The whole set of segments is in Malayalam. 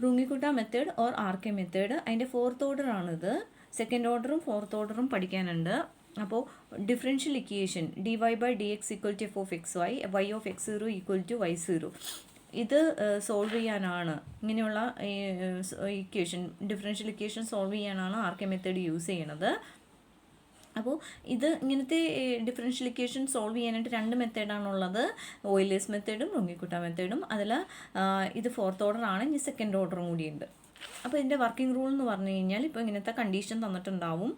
റുങ്ങിക്കുട്ട method or R K method. അതിൻ്റെ ഫോർത്ത് ഓർഡർ ആണിത്. സെക്കൻഡ് ഓർഡറും ഫോർത്ത് ഓർഡറും പഠിക്കാനുണ്ട്. അപ്പോൾ differential equation dy by d x equal to f of x y, y of x zero equal to y zero. ഇത് സോൾവ് ചെയ്യാനാണ്, ഇങ്ങനെയുള്ള ഇക്വേഷൻ ഡിഫറൻഷ്യൽ ഇക്വേഷൻ സോൾവ് ചെയ്യാനാണ് ആർ കെ മെത്തേഡ് യൂസ് ചെയ്യണത്. അപ്പോൾ ഇത് ഇങ്ങനത്തെ ഡിഫറൻഷ്യൽ ഇക്വേഷൻ സോൾവ് ചെയ്യാനായിട്ട് രണ്ട് മെത്തേഡാണുള്ളത്, ഓയിലേഴ്സ് മെത്തേഡും റുങ്ങിക്കുട്ട മെത്തേഡും. അതിൽ ഇത് ഫോർത്ത് ഓർഡർ ആണ്, ഇനി സെക്കൻഡ് ഓർഡറും കൂടിയുണ്ട്. അപ്പോൾ ഇതിൻ്റെ വർക്കിംഗ് റൂൾ എന്ന് പറഞ്ഞു കഴിഞ്ഞാൽ ഇപ്പോൾ ഇങ്ങനത്തെ കണ്ടീഷൻ തന്നിട്ടുണ്ടാവും.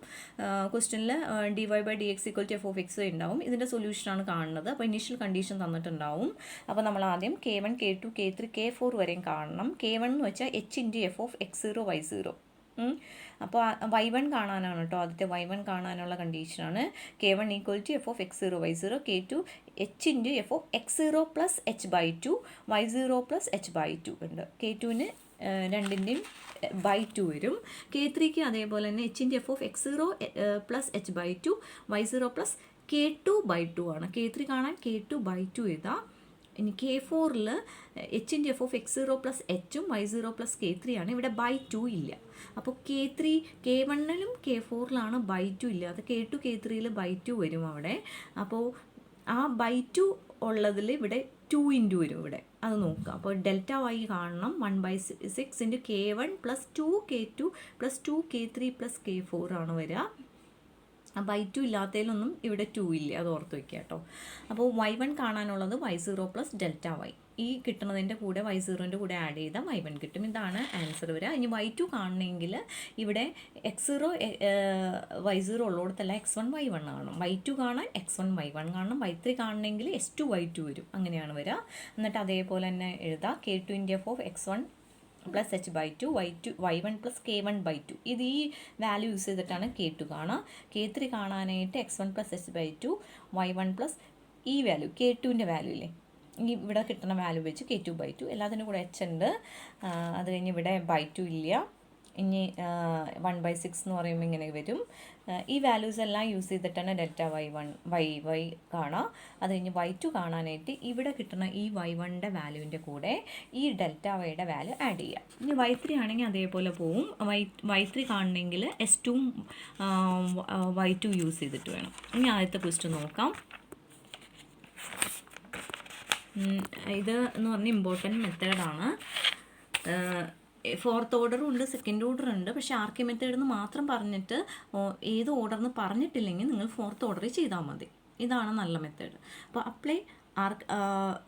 ക്വസ്റ്റ്യനിൽ dy by d x equal to f of x ഉണ്ടാവും. ഇതിൻ്റെ സൊല്യൂഷനാണ് കാണുന്നത്. അപ്പോൾ ഇനീഷ്യൽ കണ്ടീഷൻ തന്നിട്ടുണ്ടാവും. അപ്പോൾ നമ്മൾ ആദ്യം K1 K2 K3 K4 വരെയും കാണണം. K1 എന്ന് വെച്ചാൽ h into f of x zero y zero. അപ്പോൾ y1 കാണാനാണ് കേട്ടോ, ആദ്യത്തെ y1 കാണാനുള്ള കണ്ടീഷനാണ്. K1 equal to f of x zero y zero, K2 h into f of x zero plus h by two, y zero plus h by two ഉണ്ട്. K2ന് രണ്ടിൻ്റെയും ബൈ ടു വരും. K3ക്ക് അതേപോലെ തന്നെ h into f of x zero plus h by two, y zero plus K2 by two ആണ്. K3 കാണാൻ K2 ബൈ ടു എഴുതാം. ഇനി K4ൽ h into f of x zero plus എച്ചും വൈ സീറോ പ്ലസ് K3 ആണ്. ഇവിടെ ബൈ ടു ഇല്ല. അപ്പോൾ K1ലും K4ലാണ് ബൈ ടു ഇല്ലാതെ, K2 K3ൽ ബൈ ടു വരും അവിടെ. അപ്പോൾ ആ ബൈ ടു ഉള്ളതിൽ ഇവിടെ 2 ഇൻറ്റു വരും ഇവിടെ, അത് നോക്കുക. അപ്പോൾ ഡെൽറ്റ വൈ കാണണം. 1/6 into K1 plus 2K2 plus 2K3 plus K4 ആണ് വരിക. ബൈ ടു ഇല്ലാത്തതിലൊന്നും ഇവിടെ 2 ഇല്ല, അത് ഓർത്ത് വയ്ക്കുക കേട്ടോ. അപ്പോൾ y1 കാണാനുള്ളത് y zero plus delta y. ഈ കിട്ടുന്നതിൻ്റെ കൂടെ വൈ സീറോൻ്റെ കൂടെ ആഡ് ചെയ്താൽ y1 കിട്ടും. ഇതാണ് ആൻസർ വരിക. ഇനി y2 കാണണമെങ്കിൽ ഇവിടെ എക്സ് സീറോ വൈ സീറോ ഉള്ളിടത്തല്ല x1 y1 കാണണം. y2 കാണാൻ x1 y1 കാണണം. y3 കാണണമെങ്കിൽ s2 y2 വരും. അങ്ങനെയാണ് വരിക. എന്നിട്ട് അതേപോലെ തന്നെ എഴുതാം. K2 into f of x1 plus h by two, y1 plus K1 by two. ഇത് ഈ വാല്യൂ യൂസ് ചെയ്തിട്ടാണ് K2 കാണുക. K3 കാണാനായിട്ട് x1 plus h by two, y1 plus ഈ വാല്യൂ K2ൻ്റെ വാല്യൂ ഇല്ലേ, ഈ ഇവിടെ കിട്ടുന്ന വാല്യൂ വെച്ച് K2 ബൈ ടു. എല്ലാത്തിനും കൂടെ h ഉണ്ട്. അത് കഴിഞ്ഞ് ഇവിടെ ബൈ ടു ഇല്ല. ഇനി 1/6 എന്ന് പറയുമ്പോൾ ഇങ്ങനെ വരും. ഈ വാല്യൂസ് എല്ലാം യൂസ് ചെയ്തിട്ടാണ് ഡെൽറ്റ വൈ കാണാം. അത് കഴിഞ്ഞ് y2 കാണാനായിട്ട് ഇവിടെ കിട്ടുന്ന ഈ y1ൻ്റെ വാല്യൂവിൻ്റെ കൂടെ ഈ ഡെൽറ്റ വൈയുടെ വാല്യൂ ആഡ് ചെയ്യാം. ഇനി y3 ആണെങ്കിൽ അതേപോലെ പോവും. y3 കാണണമെങ്കിൽ s2 y2 യൂസ് ചെയ്തിട്ട് വേണം. ഇനി ആദ്യത്തെ ക്വസ്റ്റ്യൻ നോക്കാം. ഇത് എന്ന് പറഞ്ഞാൽ ഇമ്പോർട്ടൻറ്റ് മെത്തേഡാണ്. ഫോർത്ത് ഓർഡറും ഉണ്ട്, സെക്കൻഡ് ഓർഡർ ഉണ്ട്. പക്ഷേ ആർ കെ മെത്തേഡ് എന്ന് മാത്രം പറഞ്ഞിട്ട് ഏത് ഓർഡർന്ന് പറഞ്ഞിട്ടില്ലെങ്കിൽ നിങ്ങൾ ഫോർത്ത് ഓർഡറിൽ ചെയ്താൽ മതി. ഇതാണ് നല്ല മെത്തേഡ്. അപ്പോൾ apply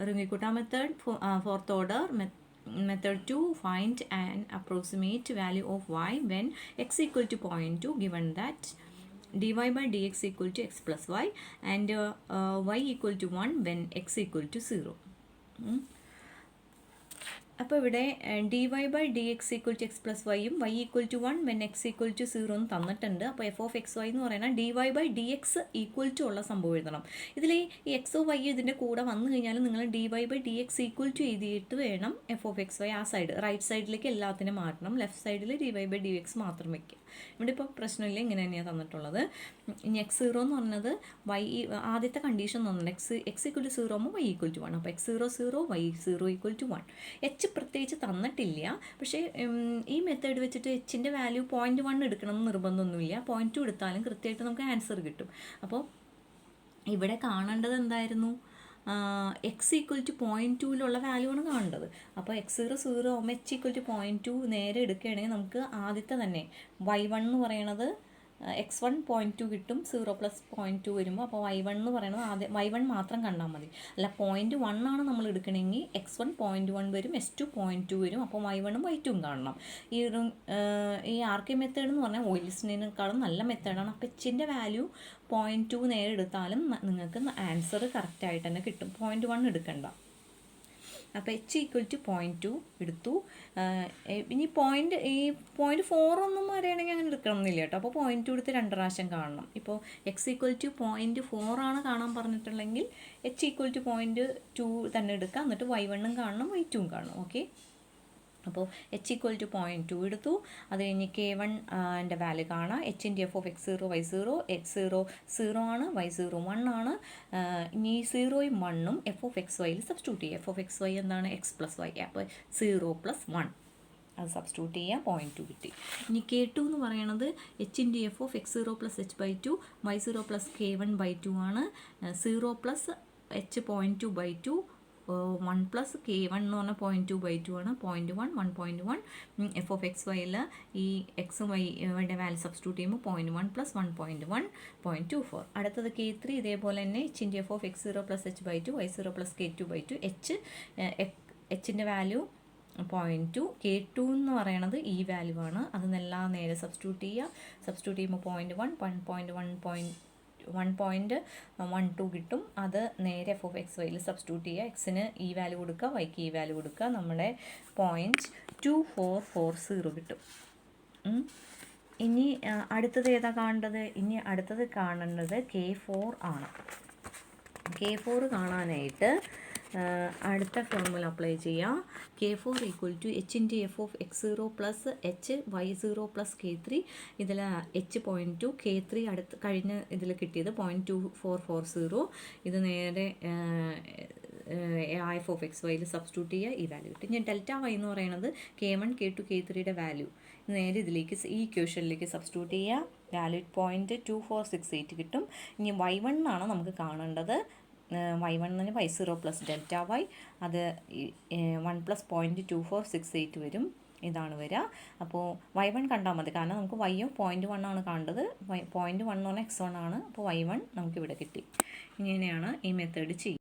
Runge Kutta method fourth order method to find an approximate value of y when x equal to 0.2 given that dy by dx equal to x plus y and y equal to 1 when x equal to 0. അപ്പോൾ ഇവിടെ dy by d x equal to x plus വൈയും y equal to 1 when x equal to 0 എന്ന് തന്നിട്ടുണ്ട്. അപ്പോൾ എഫ് ഓഫ് എക്സ് വൈ എന്ന് പറയുന്നത് dy by d x equal to ഉള്ള സംഭവം എഴുതണം. ഇതിൽ ഈ എക്സോ വൈയോ ഇതിൻ്റെ കൂടെ വന്നു കഴിഞ്ഞാൽ നിങ്ങൾ dy by d x equal to എഴുതിയിട്ട് വേണം എഫ് ഓഫ് എക്സ് വൈ ആ സൈഡ് റൈറ്റ് സൈഡിലേക്ക് എല്ലാത്തിനും മാറ്റണം. ലെഫ്റ്റ് സൈഡിൽ dy ബൈ ഡി എക്സ് മാത്രം വയ്ക്കുക. ഇവിടെ ഇപ്പോൾ പ്രശ്നമില്ല, ഇങ്ങനെ തന്നെയാണ് തന്നിട്ടുള്ളത്. ഇനി എക്സ് സീറോ എന്ന് പറഞ്ഞത് വൈ ആദ്യത്തെ കണ്ടീഷൻ തന്നിട്ടുണ്ട്. എക്സ് ഈക്വൽ ടു 0 ആകുമ്പോൾ വൈ ഈക്വൽ ടു 1. അപ്പോൾ x 0 y 0 equal to 1. H പ്രത്യേകിച്ച് തന്നിട്ടില്ല. പക്ഷേ ഈ മെത്തേഡ് വെച്ചിട്ട് എച്ചിൻ്റെ വാല്യൂ 0.1 എടുക്കണമെന്ന് നിർബന്ധമൊന്നുമില്ല. 0.2 എടുത്താലും കൃത്യമായിട്ട് നമുക്ക് ആൻസർ കിട്ടും. അപ്പോൾ ഇവിടെ കാണേണ്ടത് എന്തായിരുന്നു? എക്സ് ഈക്വൽ ടു 0.2ലുള്ള വാല്യൂ ആണ് കാണേണ്ടത്. അപ്പോൾ എക്സ് 0 ആകുമ്പോൾ എച്ച് ഈക്വൽ ടു 0.2 നേരെ എടുക്കുകയാണെങ്കിൽ നമുക്ക് ആദ്യത്തെ തന്നെ y1 എന്ന് പറയണത് x1 0.2 കിട്ടും. 0 പ്ലസ് 0.2 വരുമ്പോൾ അപ്പോൾ y1 എന്ന് പറയുന്നത് ആദ്യം y1 മാത്രം കണ്ടാൽ മതി. അല്ല 0.1 ആണ് നമ്മൾ എടുക്കണമെങ്കിൽ x1 0.1 വരും, s2 0.2 വരും. അപ്പോൾ y1ഉം y2ഉം കാണണം. ഈ ആർ കെ മെത്തേഡ് എന്ന് പറഞ്ഞാൽ ഓയിൽസിനേക്കാളും നല്ല മെത്തേഡാണ്. അപ്പോൾ എച്ചിൻ്റെ വാല്യൂ 0.2 നേരെ എടുത്താലും നിങ്ങൾക്ക് ആൻസർ കറക്റ്റായിട്ട് തന്നെ കിട്ടും. 0.1 എടുക്കണ്ട. അപ്പോൾ എച്ച് ഈക്വൽ ടു 0.2 എടുത്തു. ഇനി 0.4 ഒന്നും അറിയണമെങ്കിൽ അങ്ങനെ എടുക്കണമെന്നില്ല കേട്ടോ. അപ്പോൾ 0.2 എടുത്ത് 2 പ്രാവശ്യം കാണണം. ഇപ്പോൾ എക്സ് ഈക്വൽ ടു 0.4 ആണ് കാണാൻ പറഞ്ഞിട്ടുണ്ടെങ്കിൽ എച്ച് ഈക്വൽ ടു 0.2 തന്നെ എടുക്കുക. എന്നിട്ട് y1ഉം കാണണം, y2ഉം കാണണം. ഓക്കെ. അപ്പോൾ എച്ച് ഈക്വൽ ടു 0.2 എടുത്തു. അത് കഴിഞ്ഞ് K1 ൻ്റെ വാല്യൂ കാണാം. എച്ചിൻ്റെ f of x 0 y 0, x 0 ആണ്, വൈ 1 ആണ്. ഇനി 0ഉം 1ഉം എഫ് ഓഫ് എക്സ് വൈയിൽ സബ്സ്റ്റിറ്റ്യൂട്ട് ചെയ്യുക. എഫ് ഓഫ് എക്സ് വൈ എന്താണ്? X plus y. അപ്പോൾ 0 പ്ലസ് 1 അത് സബ്സ്റ്റിറ്റ്യൂട്ട് ചെയ്യുക, 0.2 കിട്ടി. ഇനി K2 എന്ന് പറയുന്നത് h into f of x0 plus h/2 y0 plus k1/2 ആണ്. 0 പ്ലസ് h.2/2 1 പ്ലസ് k1 എന്ന് പറഞ്ഞാൽ 0.2/2 ആണ്. 0.1 1.1 എഫ് ഓഫ് എക്സ് വൈയിൽ ഈ എക്സും വൈയുടെ വാല്യൂ സബ്സ്റ്റിറ്റ്യൂട്ട് ചെയ്യുമ്പോൾ 0.1 പ്ലസ് 1.1 0.24. അടുത്തത് K3 ഇതേപോലെ തന്നെ h into f of x0 plus h/2 y0 plus k2/2 എച്ചിൻ്റെ വാല്യൂ 0.2. K2 എന്ന് പറയണത് ഈ വാല്യൂ ആണ്. അതെല്ലാം നേരെ സബ്സ്റ്റിറ്റ്യൂട്ട് ചെയ്യുമ്പോൾ 0.1 1.12 കിട്ടും. അത് നേരെ എഫ് ഓഫ് എക്സ് വൈയിൽ സബ്സ്റ്റിറ്റ്യൂട്ട് ചെയ്യുക. എക്സിന് ഈ വാല്യൂ കൊടുക്കുക, വൈക്ക് ഈ വാല്യൂ കൊടുക്കുക. നമ്മുടെ 0.2440 കിട്ടും. ഇനി അടുത്തത് ഏതാ കാണേണ്ടത്? ഇനി അടുത്തത് കാണേണ്ടത് K4 ആണ്. K4 കാണാനായിട്ട് അടുത്ത ഫോർമുല അപ്ലൈ ചെയ്യാം. K4 equal to h into f of x0 plus h y0 plus k3. ഇതിൽ h 0.2 k3 അടുത്ത് കഴിഞ്ഞ ഇതിൽ കിട്ടിയത് 0.2440. ഇത് നേരെ എഫ് ഓഫ് എക്സ് വൈയിൽ സബ്സ്റ്റിറ്റ്യൂട്ട് ചെയ്യുക, ഈ വാല്യൂ കിട്ടും. ഇനി ഡെൽറ്റ വൈ എന്ന് പറയുന്നത് K1 K2 K3യുടെ വാല്യൂ നേരെ ഇതിലേക്ക് ഈ ഇക്വേഷനിലേക്ക് സബ്സ്റ്റിറ്റ്യൂട്ട് ചെയ്യുക. വാല്യൂ 0.2468 കിട്ടും. ഇനി y1 ആണ് നമുക്ക് കാണേണ്ടത്. y1 എന്ന് പറഞ്ഞാൽ y0 പ്ലസ് ഡെൽറ്റ വൈ, അത് 1 പ്ലസ് 0.2468 വരും. ഇതാണ് വരിക. അപ്പോൾ y1 കണ്ടാൽ മതി, കാരണം നമുക്ക് y 0.1 ആണ് കാണേണ്ടത്. 0.1 എന്ന് പറഞ്ഞാൽ x1 ആണ്. അപ്പോൾ y1 നമുക്കിവിടെ കിട്ടി. ഇങ്ങനെയാണ് ഈ മെത്തേഡ് ചെയ്യുക.